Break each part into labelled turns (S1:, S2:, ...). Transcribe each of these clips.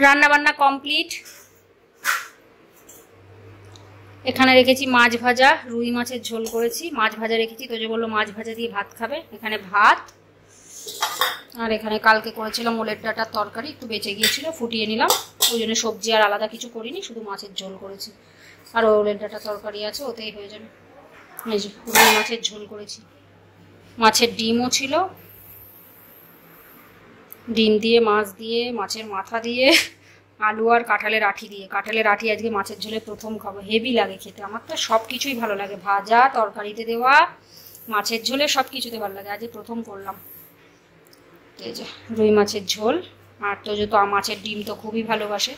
S1: রান্না বান্না কমপ্লিট। এখানে রেখেছি মাছ ভাজা, রুই মাছের ঝোল করেছি, মাছ ভাজা রেখেছি। তো যে বললো মাছ ভাজা দিয়ে ভাত খাবে। এখানে ভাত, আর এখানে কালকে করেছিলাম ওলের ডাঁটার তরকারি, একটু বেঁচে গিয়েছিল, ফুটিয়ে নিলাম। ওই জন্য সবজি আর আলাদা কিছু করিনি, শুধু মাছের ঝোল করেছি। আর ওলের ডাঁটার তরকারি আছে, ওতেই হয়ে যাবে। এই যে রুই মাছের ঝোল করেছি। মাছের ডিমও ছিল, ডিম দিয়ে, মাছ দিয়ে, মাছের মাথা দিয়ে, আলু আর কাঁঠালের আঠি দিয়ে। কাঁঠালের আঠি আজকে মাছের ঝোলে প্রথম খাবো, হেভি লাগে খেতে। আমার তো সব কিছুই ভালো লাগে, ভাজা, তরকারিতে দেওয়া, মাছের ঝোলে সব কিছুতে ভালো লাগে। আজকে প্রথম করলাম। এই যে রুই মাছের ঝোল। আর তো যে তো মাছের ডিম তো খুবই ভালোবাসে,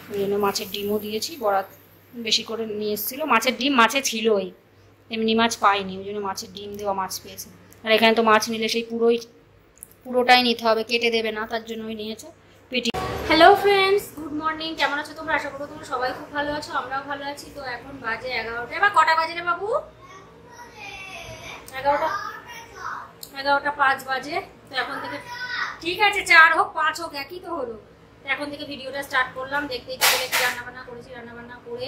S1: ওই জন্য মাছের ডিমও দিয়েছি। বরাত বেশি করে নিয়ে এসেছিলো মাছের ডিম, মাছে ছিলই, এমনি মাছ পাইনি, ওই জন্য মাছের ডিম দেওয়া মাছ পেয়েছে। আর এখানে তো মাছ নিলে সেই পুরোটাই নিতে হবে, কেটে দেবে না, তার জন্য ওই নিয়েছে পেটি। Hello friends, good morning. কেমন আছো তোমরা? আশা করো তোমরা সবাই খুব ভালো আছো, আমরাও ভালো আছি। তো এখন বাজে 11টা। এবার কটা বাজে রে বাবু? 11:05 বাজে। তো এখন থেকে, ঠিক আছে 4 হোক 5 হোক একই তো হলো। তো এখন থেকে ভিডিওটা স্টার্ট করলাম। দেখতেই দেখতে কি রান্নাবান্না করেছি। রান্নাবান্না করে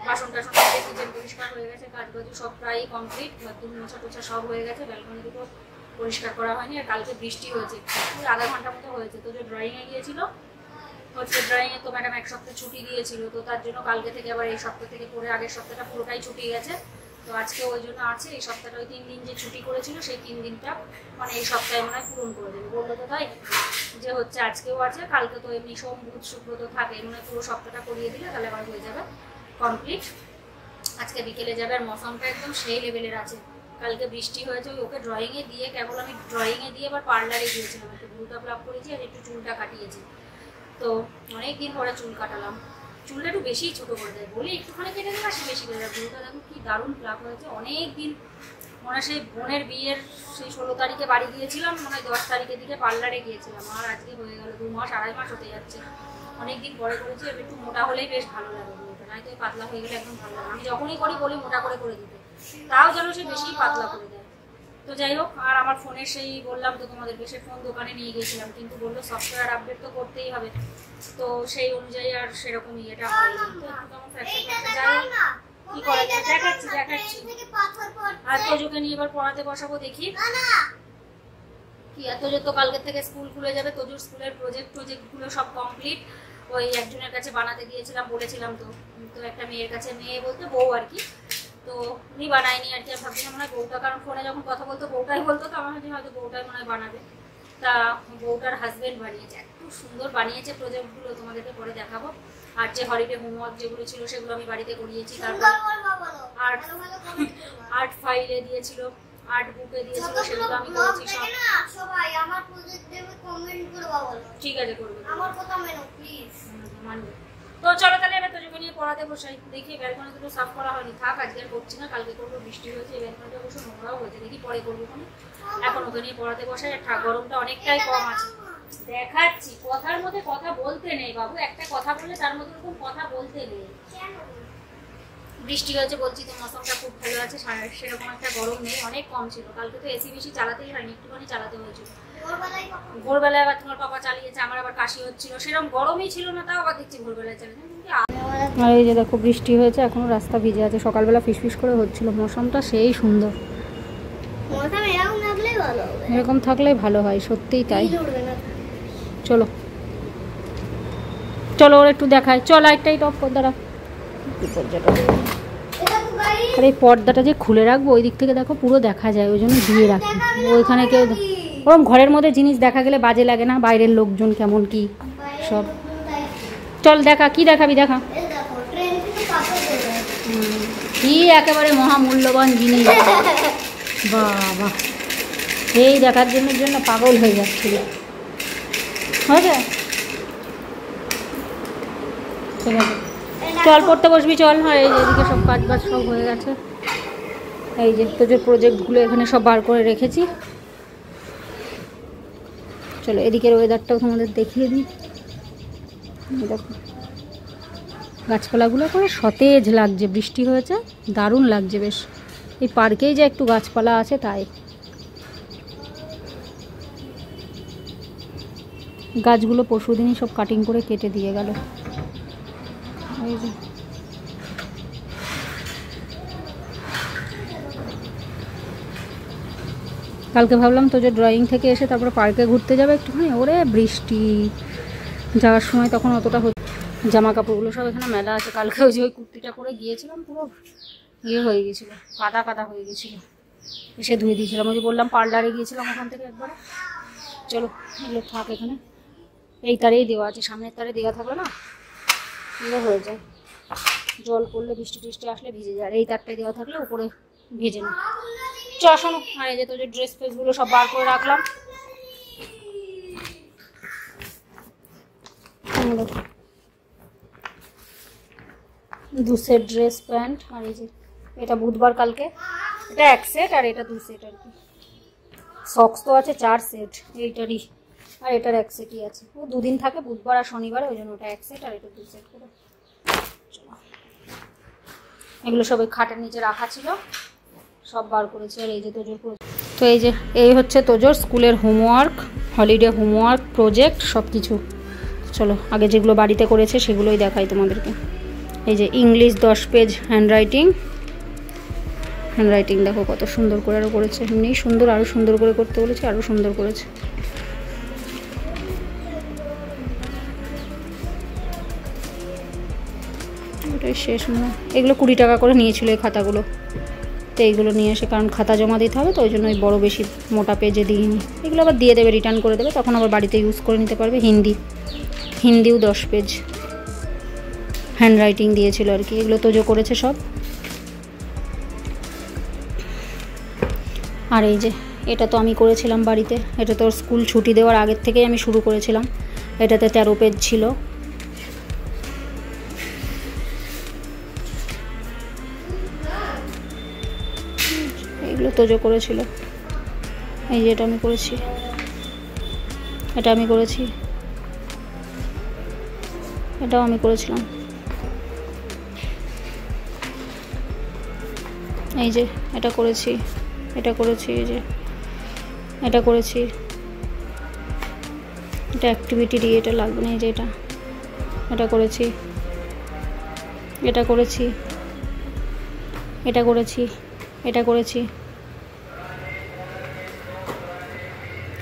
S1: বাসন টাসন দিয়ে কিচেন পরিষ্কার হয়ে গেছে, কাজ বাজ সব প্রায় কমপ্লিট। বাথরুম মোছা টোছা সব হয়ে গেছে, ব্যালকনি দুটো পরিষ্কার করা হয়নি। আর কালকে বৃষ্টি হয়েছে, আধা ঘন্টা মতো হয়েছে। তো যে ড্রয়িংয়ে গিয়েছিল হচ্ছে, ড্রয়িংয়ে তো ম্যাডাম এক সপ্তাহ ছুটি দিয়েছিল, তো তার জন্য কালকে থেকে আবার এই সপ্তাহ থেকে পরে আগের সপ্তাহটা পুরোটাই ছুটি গেছে। তো আজকে ওই জন্য আছে, এই সপ্তাহটা ওই 3 দিন যে ছুটি করেছিল সেই 3 দিনটা মানে এই সপ্তাহে মনে হয় পূরণ করে দেবে বললো। তো তাই যে হচ্ছে আজকেও আছে, কালকে তো এমনি সোম বুধ শুক্র তো থাকে, মনে হয় পুরো সপ্তাহটা করিয়ে দিলে তাহলে আবার হয়ে যাবে কমপ্লিট। আজকে বিকেলে যাবে। আর মৌসুমটা একদম সেই লেভেলের আছে। কালকে বৃষ্টি হয়েছে, ওকে ড্রয়িংয়ে দিয়ে, কেবল আমি ড্রয়িংয়ে দিয়ে আবার পার্লারে গিয়েছিলাম, একটু ভুলটা প্লাক করেছি আর একটু চুলটা কাটিয়েছি। তো অনেক দিন পরে চুল কাটালাম। চুলটা একটু বেশিই ছোটো করে দেয়, বলি একটুখানি কেটে দেবে, সে বেশি করে দেয়। ভুলটা দেখো কি দারুণ প্লাক হয়েছে। অনেক দিন মনে হয় সেই বোনের বিয়ের সেই 16 তারিখে বাড়ি গিয়েছিলাম, মনে হয় 10 তারিখের দিকে পার্লারে গিয়েছিলাম। আর আজকে হয়ে গেল 2 মাস 2.5 মাস হতে যাচ্ছে। অনেকদিন পরে করেছি। একটু মোটা হলেই বেশ ভালো লাগে বলতে, নাই তো পাতলা হয়ে গেলে একদম ভালো লাগে। আমি যখনই করি বলি মোটা করে দিতে, তাও যেন সে বেশি পাতলা করে দেয়। তো যাই হোক, আর আমার ফোনের সেই বললাম তো তোমাদেরকে, সে ফোন দোকানে নিয়ে গিয়েছিলাম, কিন্তু বললো সফটওয়্যার আপডেট তো করতেই হবে। তো সেই অনুযায়ী আর সেরকম ইয়েটা হয়নি। তো যাই হোক কি করা যায়, দেখাচ্ছি। আর তোজোকে নিয়ে এবার পড়াতে বসাবো, দেখি কি। আর তোজোর তো কালকের থেকে স্কুল খুলে যাবে। তোজোর স্কুলের প্রজেক্টগুলো সব কমপ্লিট। ওই একজনের কাছে বানাতে দিয়েছিলাম, বলেছিলাম তো একটা মেয়ের কাছে, মেয়ে বলতে বউ আর কি। তো উনি বানায়নি আর কি। আমি ভাবছিলাম মনে হয় বউটা, কারণ ফোনে যখন কথা বলতো বউটাই বলতো, তো আমার ভাবছি হয়তো বউটাই মনে হয় বানাবে। তা বউটার হাজবেন্ড বানিয়েছে, এত সুন্দর বানিয়েছে প্রজেক্টগুলো, তোমাদেরকে পরে দেখাবো। আর যে হলিডে হোমওয়ার্ক যেগুলো ছিল সেগুলো আমি বাড়িতে করিয়েছি। তারপর আর্ট ফাইলে দিয়েছিল, আর্ট বুকে দিয়েছিল, সেগুলো আমি করেছি সব। ঠিক আছে, করবে, মানবে। তো চলো তাহলে এবার তোজোকে নিয়ে পড়াতে বসাই। দেখি ব্যালকনি দুটো সাফ করা হয়নি, থাক আজকে আর করছি না, কালকে করবো। বৃষ্টি হয়েছে, এই ব্যালকনিটা অবশ্য নোংরাও হয়েছে, দেখি পরে করবো। এখন ওকে নিয়ে পড়াতে বসাই। আর গরমটা অনেকটাই কম আছে, দেখাচ্ছি। কথার মধ্যে কথা বলতে নেই বাবু, একটা কথা বললে তার মধ্যে এরকম কথা বলতে নেই। বৃষ্টি হয়েছে বলছি তো, মৌসুমটা খুব ভালো আছে, সেরকম একটা গরম নেই, অনেক কম ছিল। কালকে তো এসি বেশি চালাতেই হয়নি, একটুখানি চালাতে হয়েছিল। ভোরবেলায় আবার তোমার পাপা চালিয়েছে, আমার আবার কাশি হচ্ছিল, সেরকম গরমই ছিল না, তাও আবার দেখছি ভোরবেলায় চালিয়েছে। আর এই যে দেখো বৃষ্টি হয়েছে, এখনো রাস্তা ভিজে আছে। সকালবেলা ফিসফিস করে হচ্ছিল, মৌসুমটা সেই সুন্দর। এরকম থাকলেই ভালো হয়, সত্যিই তাই। চলো চলো, ওর একটু দেখায়। চল একটাই টপ পর্দাটা, আর এই পর্দাটা যে খুলে রাখবো, ওই দিক থেকে দেখো পুরো দেখা যায়, ওই জন্য দিয়ে রাখি। ওইখানে কেউ ওরকম ঘরের মধ্যে জিনিস দেখা গেলে বাজে লাগে না, বাইরের লোকজন কেমন কি সব। চল দেখা, কি দেখাবি দেখা। কি একেবারে মহামূল্যবান জিনিস, বাবা এই দেখার জন্য পাগল হয়ে যাচ্ছিল। হয়েছে, ঠিক আছে চল পড়তে বসবি, চল। হ্যাঁ, এই যে এদিকে সব কাজ বাজ সব হয়ে গেছে। এই যে তোদের প্রজেক্টগুলো এখানে সব বার করে রেখেছি। চলো এদিকের ওয়েদারটাও তোমাদের দেখিয়ে দিই। দেখো গাছপালাগুলো করে সতেজ লাগছে, বৃষ্টি হয়েছে, দারুণ লাগছে বেশ। এই পার্কেই যে একটু গাছপালা আছে তাই। গাছগুলো পরশুদিনই সব কাটিং করে কেটে দিয়ে গেল। এই যে কালকে ভাবলাম তো যে ড্রয়িং থেকে এসে তারপরে পার্কে ঘুরতে যাবে একটুখানি, ওরে বৃষ্টি, যাওয়ার সময় তখন অতটা জামা কাপড়গুলো সব এখানে মেলা আছে। কালকে ওই যে ওই কুর্তিটা পরে গিয়েছিলাম, পুরো ইয়ে হয়ে গেছিলো, কাদা কাদা হয়ে গেছিলো, এসে ধুয়ে দিয়েছিলাম। ওই যে বললাম পার্লারে গিয়েছিলাম ওখান থেকে একবার। চলো এগুলো থাক এখানে, এই তারেই দেওয়া আছে, সামনের তারে দেওয়া থাকলে না ইয়ে হয়ে যায়, জল পড়লে বৃষ্টি টিষ্টি আসলে ভিজে যায়। আর এই তারটায় দেওয়া থাকলে উপরে ভেজে না। চল শোনো, আর এই যে তো যে ড্রেস ফ্রেসগুলো সব বার করে রাখলাম। দু সেট ড্রেস প্যান্ট, আর এই যে এটা বুধবার কালকে, এটা এক সেট আর এটা 2 সেট আর কি। সক্স তো আছে 4 সেট এইটারই, আর এটার এক সেটই আছে। ও 2 দিন থাকে, বুধবার আর শনিবার, ওই জন্য ওটা এক সেট আর এটা 2 সেট করে। এগুলো সব ওই খাটের নিচে রাখা ছিল, সব বার করেছি। আর এই যে তোজোর, তো এই যে এই হচ্ছে তোজোর স্কুলের হোমওয়ার্ক, হলিডে হোমওয়ার্ক, প্রজেক্ট সব কিছু। চলো আগে যেগুলো বাড়িতে করেছে সেগুলোই দেখাই তোমাদেরকে। এই যে ইংলিশ 10 পেজ হ্যান্ডরাইটিং, হ্যান্ডরাইটিং দেখো কত সুন্দর করে আরও করেছে, এমনি সুন্দর, আরও সুন্দর করে করতে বলেছে, আরও সুন্দর করেছে। ওটাই শেষ মনে হয়। এগুলো 20 টাকা করে নিয়েছিল এই খাতাগুলো, তো এইগুলো নিয়ে এসে, কারণ খাতা জমা দিতে হবে তো ওই জন্য ওই বড়ো বেশি মোটা পেজে দিইনি। এগুলো আবার দিয়ে দেবে, রিটার্ন করে দেবে, তখন আবার বাড়িতে ইউজ করে নিতে পারবে। হিন্দিও 10 পেজ হ্যান্ডরাইটিং দিয়েছিল আর কি। এগুলো তোজো করেছে সব। আর এই যে এটা তো আমি করেছিলাম বাড়িতে, এটা তো স্কুল ছুটি দেওয়ার আগের থেকেই আমি শুরু করেছিলাম। এটাতে 13 পেজ ছিল। এগুলো তোজো করেছিল। এই যে এটা আমি করেছি, এটা আমি করেছি, এটাও আমি করেছিলাম। এই যে এটা করেছি, এটা করেছি, এই যে এটা করেছি, এটা অ্যাক্টিভিটি দিয়ে, এটা লাগবে না। এই যে এটা করেছি, এটা করেছি, এটা করেছি, এটা করেছি,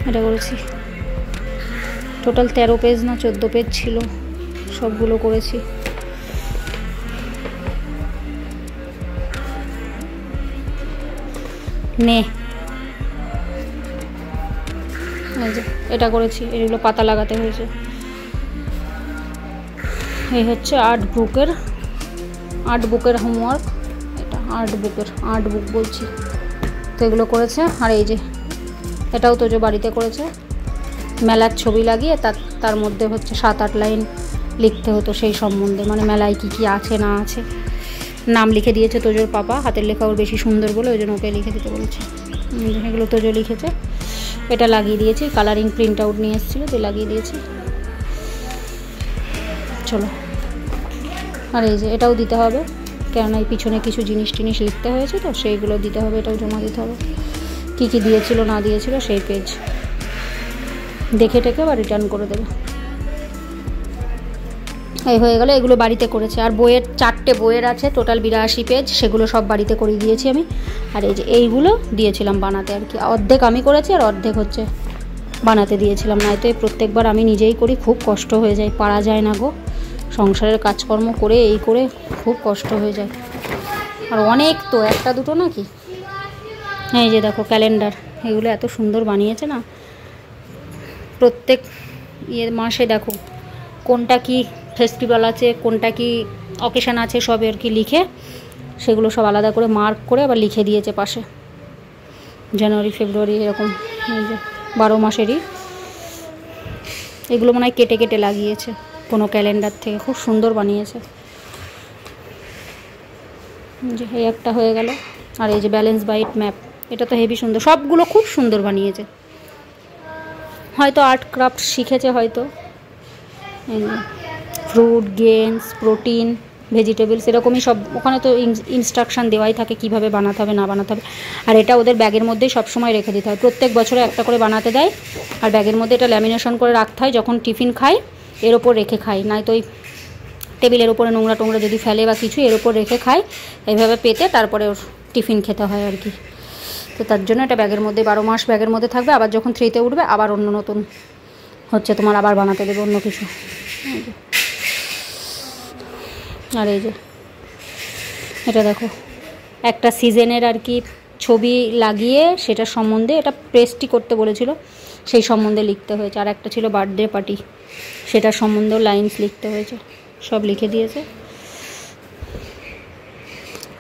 S1: এটা করেছি। টোটাল 13 পেজ না 14 পেজ ছিল, সবগুলো করেছি। নে এই যে এটা করেছি, এগুলো পাতা লাগাতে হয়েছে। এই হচ্ছে আর্ট বুকের হোমওয়ার্ক, এটা আর্ট বুক বলছি, তো এগুলো করেছে। আর এই যে এটাও তো যে বাড়িতে করেছে, মেলার ছবি লাগিয়ে তার মধ্যে হচ্ছে 7-8 লাইন লিখতে হতো সেই সম্বন্ধে, মানে মেলায় কী কী আছে না আছে, নাম লিখে দিয়েছে তোজোর পাপা। হাতের লেখা ওর বেশি সুন্দর বলে ওই জন্য ওকে লিখে দিতে বলেছে। এগুলো তোজো লিখেছে, এটা লাগিয়ে দিয়েছি, কালারিং প্রিন্ট আউট নিয়ে এসেছিলো, তো লাগিয়ে দিয়েছি। চলো, আর এই যে এটাও দিতে হবে, কেননা এই পিছনে কিছু জিনিস টিনিস লিখতে হয়েছে তো সেইগুলো দিতে হবে, এটাও জমা দিতে হবে। কী কী দিয়েছিল না দিয়েছিল সেই পেজ দেখে টেকে বা রিটার্ন করে দেবে। এই হয়ে গেল, এগুলো বাড়িতে করেছে। আর বইয়ের 4টে বইয়ের আছে টোটাল 82 পেজ, সেগুলো সব বাড়িতে করে দিয়েছি আমি। আর এই যে এইগুলো দিয়েছিলাম বানাতে আর কি, অর্ধেক আমি করেছি আর অর্ধেক হচ্ছে বানাতে দিয়েছিলাম। নয়তো এই প্রত্যেকবার আমি নিজেই করি, খুব কষ্ট হয়ে যায়, পারা যায় না গো, সংসারের কাজকর্ম করে এই করে খুব কষ্ট হয়ে যায়। আর অনেক তো, একটা দুটো নাকি। এই যে দেখো ক্যালেন্ডার, এগুলো এত সুন্দর বানিয়েছে না, প্রত্যেক মাসে দেখো কোনটা কি ফেস্টিভ্যাল আছে, কোনটা কি অকেশান আছে, সব আর কি লিখে সেগুলো সব আলাদা করে মার্ক করে আবার লিখে দিয়েছে পাশে, জানুয়ারি ফেব্রুয়ারি এরকম। এই যে 12 মাসেরই এগুলো মনে হয় কেটে কেটে লাগিয়েছে কোনো ক্যালেন্ডার থেকে, খুব সুন্দর বানিয়েছে। যে এই একটা হয়ে গেল। আর এই যে ব্যালেন্স বাইট ম্যাপ, এটা তো হেভি সুন্দর, সবগুলো খুব সুন্দর বানিয়েছে। হয়তো আর্ট ক্রাফট শিখেছে হয়তো। ফ্রুট, গেমস, প্রোটিন, ভেজিটেবলস এরকমই সব, ওখানে তো ইনস্ট্রাকশান দেওয়াই থাকে কীভাবে বানাতে হবে না বানাতে হবে। আর এটা ওদের ব্যাগের মধ্যেই সবসময় রেখে দিতে হয়, প্রত্যেক বছরে একটা করে বানাতে দেয়। আর ব্যাগের মধ্যে এটা ল্যামিনেশন করে রাখতে হয়, যখন টিফিন খাই এর ওপর রেখে খাই, নয়তো ওই টেবিলের ওপরে নোংরা টোংরা যদি ফেলে বা কিছু এর ওপর রেখে খাই, এইভাবে পেতে তারপরে ওর টিফিন খেতে হয় আর কি। তো তার জন্য এটা ব্যাগের মধ্যে 12 মাস ব্যাগের মধ্যে থাকবে। আবার যখন 3তে উঠবে আবার অন্য নতুন হচ্ছে তোমার আবার বানাতে দেবে অন্য কিছু। আর এই যে এটা দেখো, একটা সিজনের আর কি ছবি লাগিয়ে সেটা সম্বন্ধে, এটা প্রেস্টি করতে বলেছিল, সেই সম্বন্ধে লিখতে হয়েছে। আর একটা ছিল বার্থডে পার্টি, সেটার সম্বন্ধেও লাইনস লিখতে হয়েছে, সব লিখে দিয়েছে।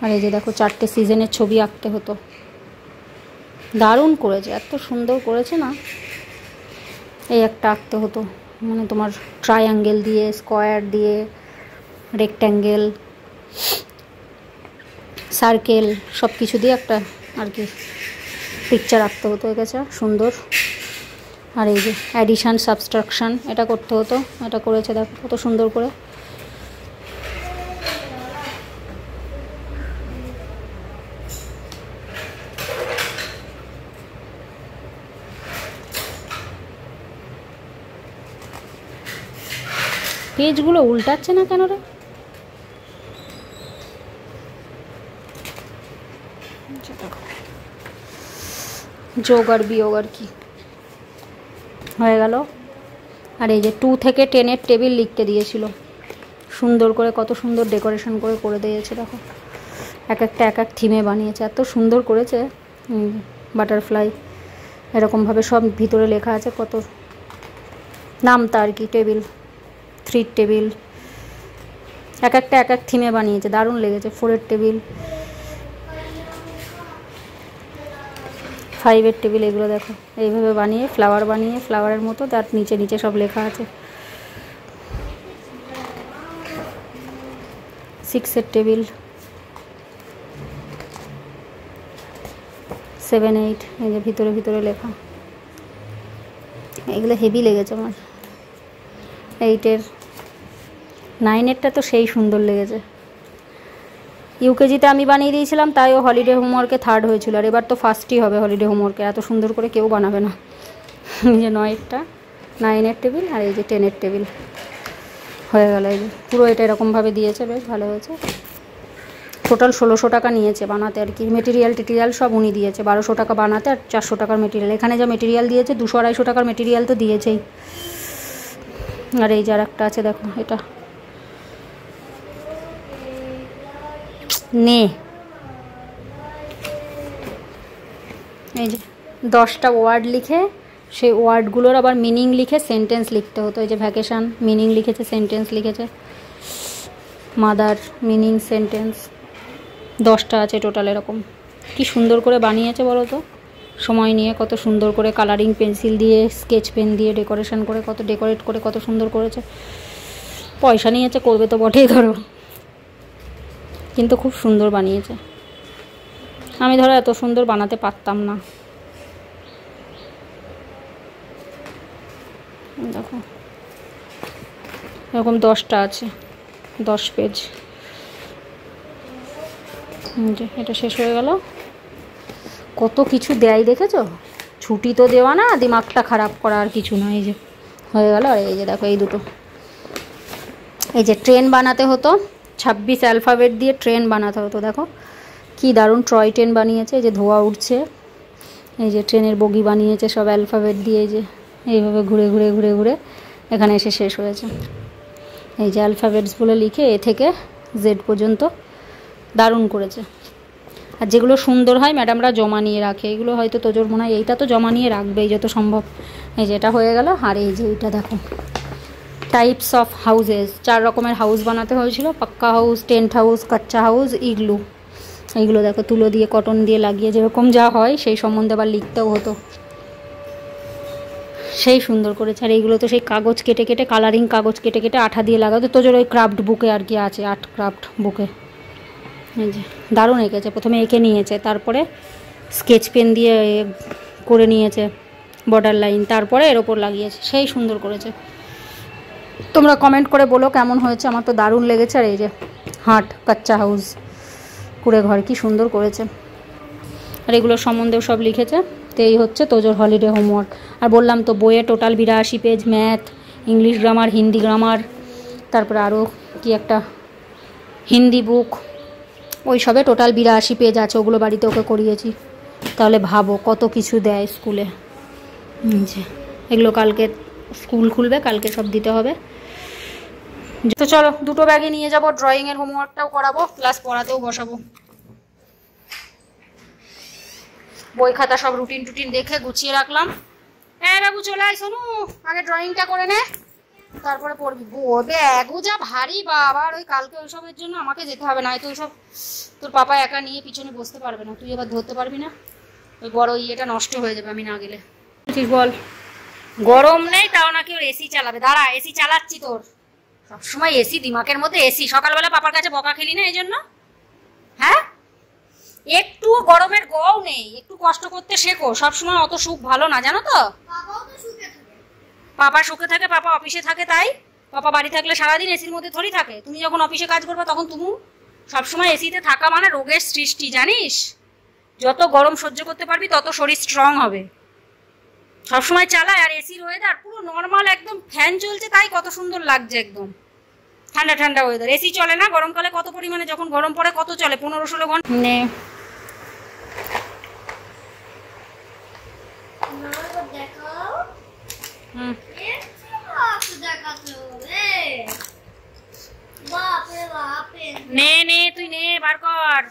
S1: আর এই যে দেখো 4টে সিজনের ছবি আঁকতে হতো, দারুণ করেছে, এত সুন্দর করেছে না। এই একটা আঁকতে হতো, মানে তোমার ট্রায়াঙ্গেল দিয়ে, স্কোয়ার দিয়ে, রেক্ট্যাঙ্গেল, সার্কেল সব কিছু দিয়ে একটা আর কি পিকচার আঁকতে হতো, হয়ে গেছে সুন্দর। আর এই যে অ্যাডিশান সাবস্ট্রাকশান এটা করতে হতো, এটা করেছে দেখো কত সুন্দর করে। পেজগুলো উল্টাচ্ছে না কেন রে? যোগ আর বিয়োগ আর কি হয়ে গেল। আর এই যে 2 থেকে 10-এর টেবিল লিখতে দিয়েছিল, সুন্দর করে কত সুন্দর ডেকোরেশন করে করে দিয়েছে দেখো, এক একটা এক এক থিমে বানিয়েছে, এত সুন্দর করেছে। বাটারফ্লাই এরকমভাবে সব ভিতরে লেখা আছে, কত নামতা আর কি, টেবিল 3 টেবিল এক একটা এক এক থিমে বানিয়েছে, দারুণ লেগেছে। 4-এর টেবিল, 5-এর টেবিল, এগুলো দেখো এইভাবে বানিয়ে ফ্লাওয়ার বানিয়ে ফ্লাওয়ারের মতো, তার নিচে নিচে সব লেখা আছে। 6-এর টেবিল, 7, 8 এই যে ভিতরে ভিতরে লেখা, এগুলো হেভি লেগেছে আমার। 8-এর, 9-এরটা তো সেই সুন্দর লেগেছে। ইউকেজিতে আমি বানিয়ে দিয়েছিলাম, তাই ও হলিডে হোমওয়ার্কে 3rd হয়েছিল, আর এবার তো 1stই হবে হলিডে হোমওয়ার্কে, এত সুন্দর করে কেউ বানাবে না। এই যে 9-এরটা, 9-এর টেবিল, আর এই যে 10-এর টেবিল হয়ে গেল। এই যে পুরো এটা এরকমভাবে দিয়েছে, বেশ ভালো হয়েছে। টোটাল 1600 টাকা নিয়েছে বানাতে আর কি, মেটেরিয়াল সব উনি দিয়েছে। 1200 টাকা বানাতে আর 400 টাকার মেটেরিয়াল, এখানে যা মেটেরিয়াল দিয়েছে 200-250 টাকার মেটেরিয়াল তো দিয়েছেই। আর এই যে আর একটা আছে দেখো, এটা নে, এই যে 10টা ওয়ার্ড লিখে সেই ওয়ার্ডগুলোর আবার মিনিং লিখে সেন্টেন্স লিখতে হতো। এই যে ভ্যাকেশান মিনিং লিখেছে, সেন্টেন্স লিখেছে, মাদার মিনিং সেন্টেন্স, 10টা আছে টোটাল। এরকম কি সুন্দর করে বানিয়েছে বলো তো, সময় নিয়ে কত সুন্দর করে কালারিং পেন্সিল দিয়ে, স্কেচ পেন দিয়ে ডেকোরেশন করে, কত ডেকোরেট করে কত সুন্দর করেছে। পয়সা নিয়েছে, করবে তো বটেই ধরো, কিন্তু খুব সুন্দর বানিয়েছে। আমি ধরো এত সুন্দর বানাতে পারতাম না। দেখো এরকম 10টা আছে, 10 পেজ। যে এটা শেষ হয়ে গেল, কত কিছু দেয় দেখেছো, ছুটি তো দেওয়া না, দিমাগটা খারাপ করা আর কিছু না। এই যে হয়ে গেল। আর এই যে দেখো এই দুটো, এই যে ট্রেন বানাতে হতো, 26 অ্যালফাবেট দিয়ে ট্রেন বানাতে হতো। দেখো কি দারুণ টয় ট্রেন বানিয়েছে, এই যে ধোঁয়া উঠছে, এই যে ট্রেনের বগি বানিয়েছে সব অ্যালফাবেট দিয়ে, এই যে এইভাবে ঘুরে ঘুরে ঘুরে ঘুরে এখানে এসে শেষ হয়েছে। এই যে অ্যালফাবেটসগুলো লিখে এ থেকে জেড পর্যন্ত দারুণ করেছে। আর যেগুলো সুন্দর হয় ম্যাডামরা জমা নিয়ে রাখে, এগুলো হয়তো তোজোর মনে হয় এইটা তো জমা নিয়ে রাখবেই যত সম্ভব। এই যে এটা হয়ে গেল। আর এই যে এইটা দেখো, টাইপস অফ হাউসেস, 4 রকমের হাউস বানাতে হয়েছিল, পাক্কা হাউস, টেন্ট হাউস, কাচ্চা হাউস, ইগলু। এইগুলো দেখো তুলো দিয়ে কটন দিয়ে লাগিয়ে যেরকম যা হয় সেই সম্বন্ধে আবার লিখতেও হতো, সেই সুন্দর করেছে। আর এইগুলো তো সেই কাগজ কেটে কেটে, কালারিং কাগজ কেটে কেটে আঠা দিয়ে লাগাতো, তোজোর ওই ক্রাফট বুকে আর কি আছে, আর্ট ক্রাফট বুকে। এই যে দারুণ এঁকেছে, প্রথমে এঁকে নিয়েছে, তারপরে স্কেচ পেন দিয়ে করে নিয়েছে বর্ডার লাইন, তারপরে এর ওপর লাগিয়েছে, সেই সুন্দর করেছে। তোমরা কমেন্ট করে বলো কেমন হয়েছে, আমার তো দারুণ লেগেছে। আর এই যে হাট কাচ্চা হাউস, কুড়ে ঘর, কি সুন্দর করেছে। আর এগুলোর সম্বন্ধেও সব লিখেছে। তো এই হচ্ছে তোজোর হলিডে হোমওয়ার্ক। আর বললাম তো বইয়ে total 82 page, math, English grammar, Hindi grammar, তারপরে আরও কি একটা হিন্দি বুক, ওই সবে টোটাল 82 পেজ আছে। ওগুলো বাড়িতে ওকে করিয়েছি। তাহলে ভাবো কত কিছু দেয় স্কুলে। এগুলো কালকে স্কুল খুলবে, কালকে সব দিতে হবে। তো চলো, দুটো ব্যাগে নিয়ে যাবো, ড্রয়িংয়ের হোমওয়ার্কটাও করাবো, প্লাস পড়াতেও বসাবো। বই খাতা সব রুটিন টুটিন দেখে গুছিয়ে রাখলাম। হ্যাঁ বাবু চলে আয়, শোনো আগে ড্রয়িংটা করে নে, তারপরে পড়বি। ব্যাগও যা ভারী বাবা, আর ওই কালকে ওইসবের জন্য আমাকে যেতে হবে, না তো ওইসব তোর পাপা একা নিয়ে পিছনে বসতে পারবে না, তুই এবার ধরতে পারবি না, ওই বড় ইয়েটা নষ্ট হয়ে যাবে আমি না গেলে। ঠিক বল, গরম নেই তাও নাকি ওর এসি চালাবে। দাঁড়া, এসি চালাচ্ছি তোর, সবসময় এসি, দিমাগের মধ্যে এসি। সকালবেলা পাপার কাছে বকা খেলি না এই জন্য? হ্যাঁ, একটু গরমের গও নেই, একটু কষ্ট করতে শেখো। সবসময় অত সুখ ভালো না, জানো তো। পাপা সুখে থাকে, পাপা অফিসে থাকে, তাই পাপা বাড়ি থাকলে সারাদিন এসির মধ্যে থরি থাকে। তুমি যখন অফিসে কাজ করবে তখন তুমি সবসময় এসিতে থাকা মানে রোগের সৃষ্টি, জানিস? যত গরম সহ্য করতে পারবি তত শরীর স্ট্রং হবে। সবসময় চালায়, আর এসির ওয়েদার পুরো নর্মাল, একদম ফ্যান চলছে তাই কত সুন্দর লাগছে, একদম ঠান্ডা ঠান্ডা ওয়েদার। এসি চলে না গরমকালে, কত পরিমাণে যখন গরম পড়ে কত চলে, 15-16 ঘন্টা। নে নে তুই নে, বার কর।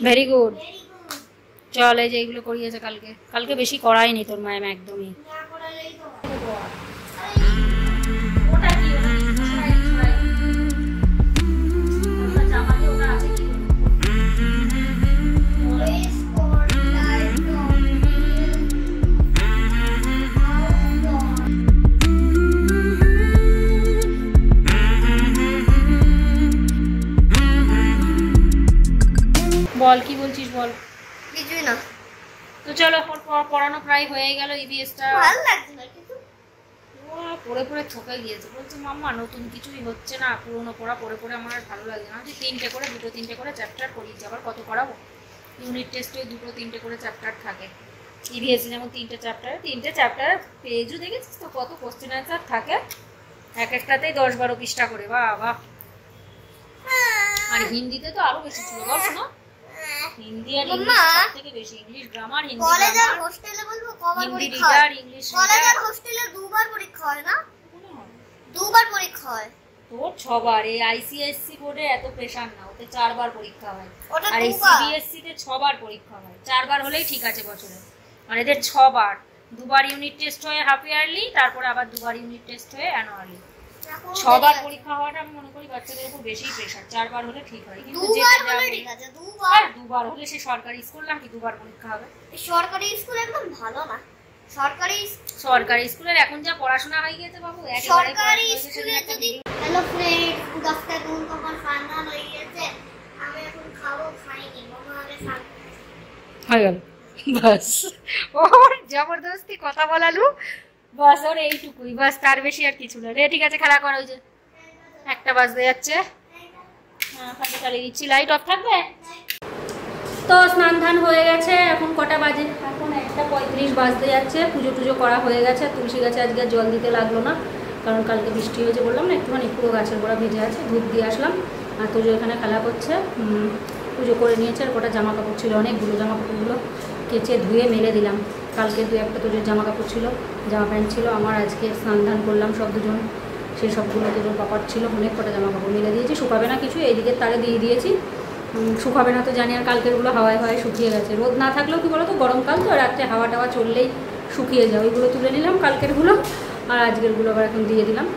S1: Very good. চল, এই যে এইগুলো করিয়েছে কালকে, কালকে বেশি করায়নি তোর ম্যাম একদমই। বল কি বলছিস, বল। কিছুই না। তো চলো, পড়ানো প্রায় হয়ে গেল। ইভিএসটা ভালো লাগছে না, কিন্তু পড়ে পড়ে থকে গিয়েছে। বলছি মাম্মা নতুন কিছুই হচ্ছে না, পুরোনো পড়া পড়ে পড়ে আমার আর ভালো লাগে না। যে 3টে করে 2-3টে করে চ্যাপ্টার করিয়েছি, আবার কত করাবো? ইউনিট টেস্টে 2-3টে করে চ্যাপ্টার থাকে। ইভিএসে যেমন 3টে চ্যাপ্টার পেজও দেখেছিস তো, কত কোশ্চেন অ্যান্সার থাকে, এক একটাতেই 10-12 পৃষ্ঠা করে। বাবা, আর হিন্দিতে তো আরো বেশি ছিল, বল না? হিন্দি আর ইংলিশ সবথেকে বেশি। ইংলিশ গ্রামার, হিন্দি কলেজ আর হোস্টেলে বলবো কবার পরীক্ষা হয়? ইংলিশ কলেজ আর হোস্টেলে দুবার পরীক্ষা হয় না? দুবার পরীক্ষা হয়। তোর 6বার। এই আইসিএসসি বোর্ডে এত প্রেসার না, ওতে 4বার পরীক্ষা হয়। আর এই সিবিএসসি তে 6বার পরীক্ষা হয়। 4বার হলেই ঠিক আছে বছরে, আর এদের 6বার। 2বার ইউনিট টেস্ট হয়ে হাফ ইয়ারলি, তারপরে আবার 2বার ইউনিট টেস্ট হয়ে অ্যানুয়ালি। 6বার পরীক্ষা হওয়াটা আমি মনে করি বাচ্চাদের উপর বেশি প্রেসার। 4বার হলে ঠিক হয়, কিন্তু যেটা যাবে ঠিক আছে। 2বার হলে সে সরকারি স্কুল নাকি 2বার পরীক্ষা হবে? সরকারি স্কুল একদম ভালো না। সরকারি স্কুলের এখন যা পড়াশোনা হয়ে গেছে বাবু, সরকারি স্কুলে যদি। Hello friend, good afternoon. তোমার খানা হয়ে গেছে, আমি এখন খাবো, খাইনি। মামা আগে হয়ে গেল বাস। ওর জবরদস্তি কথা বলালু, বাস ওর এইটুকুই, বাস তার বেশি আর কিছু না রে। ঠিক আছে, খেলা করা হয়েছে। 1টা বাজতে যাচ্ছে। হ্যাঁ, ফাঁকে চালিয়ে দিচ্ছি, লাইট অফ থাকবে। তো স্নান ধান হয়ে গেছে, এখন কটা বাজে? এখন 1:35 বাজতে যাচ্ছে। পুজো টুজো করা হয়ে গেছে। তুলসী গাছে আজকে জল দিতে লাগলো না, কারণ কালকে বৃষ্টি হয়েছে বললাম না, একটুখানি পুরো গাছের গোড়া ভেজে আছে। ধূপ দিয়ে আসলাম। আর তুজো এখানে খেলা করছে, পুজো করে নিয়েছে। আর কটা জামা কাপড় ছিল, অনেকগুলো জামা কাপড়গুলো কেচে ধুয়ে মেলে দিলাম। কালকে 2-1টা তোজোর জামা কাপড় ছিল, জামা প্যান্ট ছিল আমার। আজকে স্নান ধান করলাম সব দুজন, সেই সবগুলো তোজোর পাপার ছিল। অনেক কটা জামা কাপড় মেলে দিয়েছি, শুকাবে না কিছু। এইদিকে তারে দিয়ে দিয়েছি, শুকাবে না তো জানি। আর কালকেরগুলো হাওয়ায় হাওয়ায় শুকিয়ে গেছে। রোদ না থাকলেও কি বলো তো, গরমকাল তো, রাত্রে হাওয়া টাওয়া চললেই শুকিয়ে যায়। ওইগুলো তুলে নিলাম কালকেরগুলো, আর আজকেরগুলো আবার এখন দিয়ে দিলাম।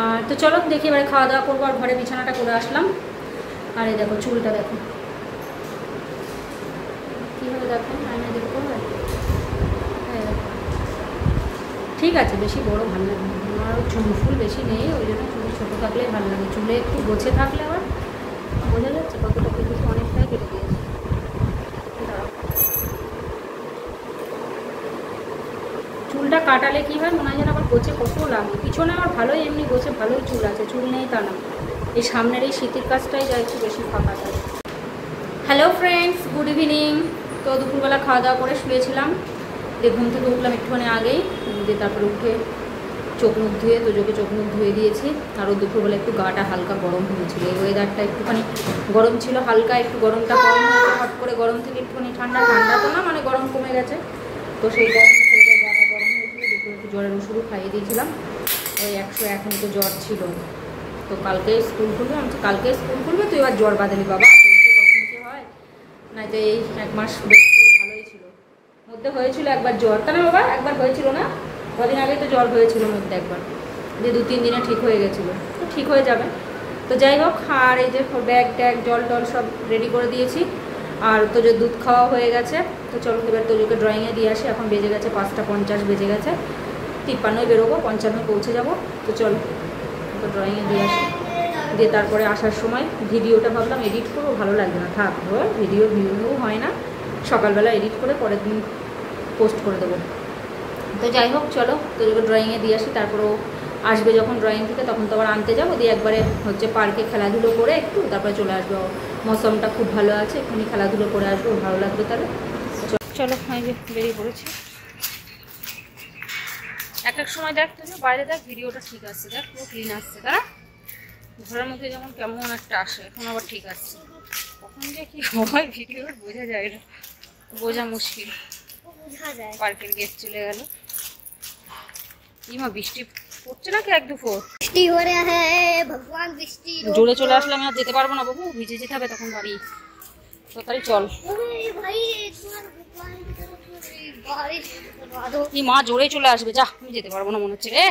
S1: আর তো চলো দেখি এবারে খাওয়া দাওয়া করবো। আর ঘরে বিছানাটা করে আসলাম। আর এই দেখো চুলটা দেখো কীভাবে, দেখো আয়না দেখো। ঠিক আছে, বেশি বড় ভালো লাগে না আমার। চুল ফুল বেশি নেই, ওই জন্য চুল ছোটো থাকলেই ভালো লাগে। চুলে একটু গোছে থাকলে আবার বোঝা যাচ্ছে কতটা কেটেছি, অনেকটাই কেটে দিয়েছে। কাটালে কি হয় মনে হয় যেন আবার গোছে কত লাগে। পিছনে আমার ভালোই এমনি গোছে ভালোই চুল আছে, চুল নেই তা না, এই সামনের এই শীতের কাজটাই যা একটু বেশি ফাঁকা যায়। Hello friends, good evening. তো দুপুরবেলা খাওয়া দাওয়া করে শুয়েছিলাম, দিয়ে ঘুম থেকে উঠলাম একটুখানি আগেই, দিয়ে তারপরে উঠে চোখ মুখ ধুয়ে তোজোকে চোখ মুখ ধুয়ে দিয়েছি। আরও দুপুরবেলা একটু গাটা হালকা গরম হয়েছিল, এই ওয়েদারটা একটুখানি গরম ছিল, হালকা একটু গরমটা কম হয়েছে, হট করে গরম থেকে একটুখানি ঠান্ডা, ঠান্ডা তো না মানে গরম কমে গেছে। তো সেই কারণে গাটা গরম হয়েছিল, দুপুরে একটু জ্বরের ওষুধও খাইয়ে দিয়েছিলাম, ওই 101 মতো জ্বর ছিল। তো কালকে স্কুল খুলবে, আমি তো কালকে স্কুল খুলবে, তো এবার জ্বর বাঁধালি বাবা, কখন কি হয় না। তো এই 1 মাস বেশ ভালোই ছিল, মধ্যে হয়েছিল একবার জ্বর, তাহলে বাবা একবার হয়েছিল না, কদিন আগে তো জ্বর হয়েছিল মধ্যে একবার, যে 2-3 দিনে ঠিক হয়ে গেছিলো, তো ঠিক হয়ে যাবে। তো যাই হোক, আর এই যে ব্যাগ ট্যাগ জল টল সব রেডি করে দিয়েছি, আর তোজোর দুধ খাওয়া হয়ে গেছে। তো চলো এবার তোজোকে ড্রয়িংয়ে দিয়ে আসি, এখন বেজে গেছে 5:50 বেজে গেছে, 53 বেরোবো, 55 পৌঁছে যাবো। তো চলো তো ড্রয়িংয়ে দিয়ে আসি, দিয়ে তারপরে আসার সময় ভিডিওটা ভাবলাম এডিট করবো, ভালো লাগবে না, থাক ভিডিও হয় না, সকালবেলা এডিট করে পরের দিন পোস্ট করে দেবো। তো যাই হোক চলো তোজোকে ড্রয়িংয়ে দিয়ে আসি, তারপরও আসবে যখন ড্রয়িং থেকে তখন তো আবার আনতে যাবো, দিয়ে একবারে হচ্ছে পার্কে খেলাধুলো করে একটু তারপরে চলে আসবো। মৌসুমটা খুব ভালো আছে, এখানে খেলাধুলো করে আসবো, ভালো লাগবে তাহলে। চলো এই যে বেরিয়ে পড়েছি। এক এক সময় দেখ তো বাইরে দেখ ভিডিওটা ঠিক আসছে, দেখ পুরো ক্লিন আসছে, তারা ঘরের মধ্যে যেমন কেমন একটা আসে, এখন আবার ঠিক আসছে, কখন যে কি হয় ভিডিও বোঝা যায় না, বোঝা মুশকিল। পার্কের গেট চলে গেল, ইমা বৃষ্টি পড়ছে নাকি 1-2 ফোঁটা
S2: বৃষ্টি हो रहा है भगवान বৃষ্টি।
S1: জোরে চলে আসলে আমি আর যেতে পারবো না বাবু, ভিজে যেতে হবে তখন বাড়ি, তো তাই চল। এই মা জোরে চলে আসবে, যা আমি যেতে পারবো না মনে হচ্ছে রে,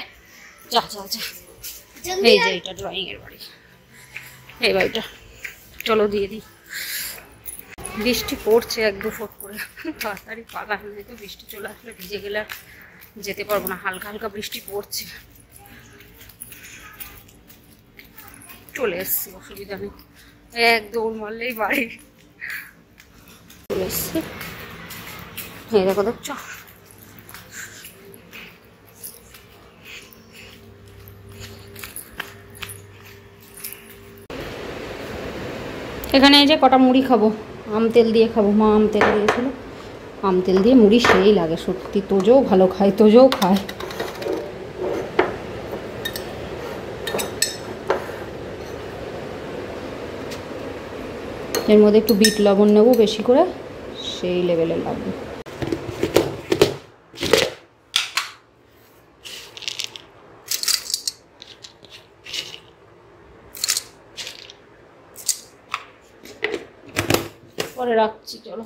S1: যা যা যা। এই যে এটা ড্রয়িং এর বাড়ি, এই বাড়িটা চলো দিয়ে দিই। বৃষ্টি পড়ছে 1-2 ফোঁটা করে, তাড়াতাড়ি পালা হয়ে তো বৃষ্টি চলে আসলে ভিজে গেলে আর যেতে পারবো না, হালকা হালকা বৃষ্টি পড়ছে। চলে এসছি, অসুবিধা নেই, এক দৌড় মারলেই বাড়ি চলে এসছি। হ্যাঁ দেখো দেখছো, এখানে এই যে কটা মুড়ি খাবো, আম তেল দিয়ে খাবো, মা আম তেল দিয়েছিল, আম তেল দিয়ে মুড়ি সেই লাগে সত্যি, তোজোও ভালো খায়, তোজোও খায়। এর মধ্যে একটু বিট লবণ নেবো বেশি করে, সেই লেভেলের লাগবে। পরে রাখছি চলো।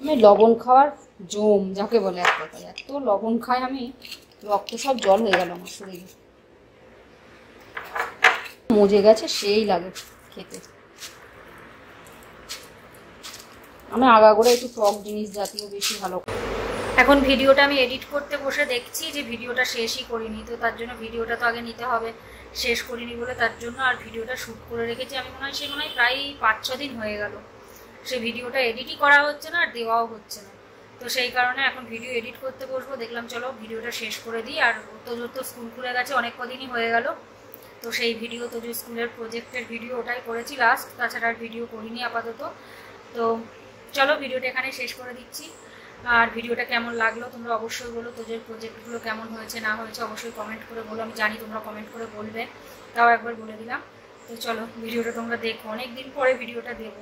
S1: আমি লবণ খাওয়ার জম যাকে বলে, এক কথায় এত লবণ খাই আমি, রক্ত সব জল হয়ে গেল আমার শরীরে, মজে গেছে সেই লাগে খেতে। আমি আগাগোড়া একটু টক জিনিস জাতীয় বেশি ভালো। এখন ভিডিওটা আমি এডিট করতে বসে দেখছি যে ভিডিওটা শেষই করিনি, তো তার জন্য ভিডিওটা তো আগে নিতে হবে, শেষ করিনি বলে তার জন্য আর ভিডিওটা শ্যুট করে রেখেছি আমি, মনে হয় প্রায় 5-6 দিন হয়ে গেল সেই ভিডিওটা এডিটই করা হচ্ছে না আর দেওয়াও হচ্ছে না। তো সেই কারণে এখন ভিডিও এডিট করতে বসবো, দেখলাম চলো ভিডিওটা শেষ করে দিই। আর তোজোর তো স্কুল খুলে গেছে, অনেক কদিনই হয়ে গেল, তো সেই ভিডিও তোজোর স্কুলের প্রজেক্টের ভিডিও ওটাই করেছি লাস্ট, তাছাড়া আর ভিডিও করিনি আপাতত। তো চলো ভিডিওটা এখানে শেষ করে দিচ্ছি। আর ভিডিওটা কেমন লাগলো তোমরা অবশ্যই বলো, তোজোর প্রজেক্টগুলো কেমন হয়েছে না হয়েছে অবশ্যই কমেন্ট করে বলো, আমি জানি তোমরা কমেন্ট করে বলবে, তাও একবার বলে দিলাম। তো চলো ভিডিওটা তোমরা দেখো, অনেক দিন পরে ভিডিওটা দেবো।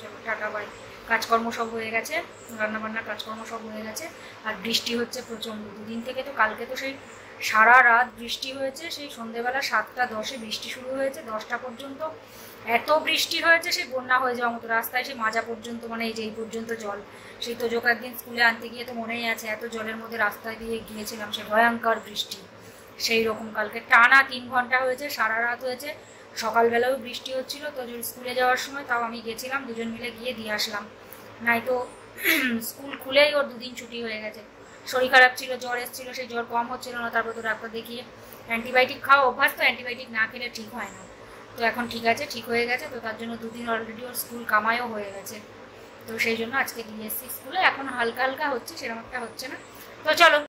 S1: চলো টাটা বাই। কাজকর্ম সব হয়ে গেছে, রান্নাবান্নার কাজকর্ম সব হয়ে গেছে, আর বৃষ্টি হচ্ছে প্রচণ্ড 2 দিন থেকে। তো কালকে তো সেই সারা রাত বৃষ্টি হয়েছে, সেই সন্ধ্যেবেলা 7:10 বৃষ্টি শুরু হয়েছে, 10টা পর্যন্ত এত বৃষ্টি হয়েছে সেই বন্যা হয়ে যাওয়ার মতো, রাস্তায় সেই মাজা পর্যন্ত, মানে এই যে এই পর্যন্ত জল। সেই তোজোকে একদিন স্কুলে আনতে গিয়ে তো মনেই আছে, এত জলের মধ্যে রাস্তায় দিয়ে গিয়েছিলাম, সে ভয়ঙ্কর বৃষ্টি। সেই রকম কালকে টানা 3 ঘন্টা হয়েছে, সারা রাত হয়েছে, সকালবেলাও বৃষ্টি হচ্ছিল। তোজোর স্কুলে যাওয়ার সময় তাও আমি গেছিলাম, দুজন মিলে গিয়ে দিয়ে আসলাম, নাই তো স্কুল খুলেই ওর 2 দিন ছুটি হয়ে গেছে। শরীর খারাপ ছিল, জ্বর এসেছিলো, সেই জ্বর কম হচ্ছিল না, তারপর তো ডাক্তার দেখিয়ে অ্যান্টিবায়োটিক খাওয়া অভ্যাস, তো অ্যান্টিবায়োটিক না খেলে ঠিক হয় না, তো এখন ঠিক আছে, ঠিক হয়ে গেছে। তো তার জন্য 2 দিন অলরেডি ওর স্কুল কামাইও হয়ে গেছে। তো তো সেই জন্য আজকে দিয়ে এসেছি স্কুলে। এখন হালকা হালকা হচ্ছে, সেরকম একটা হচ্ছে না। তো চলো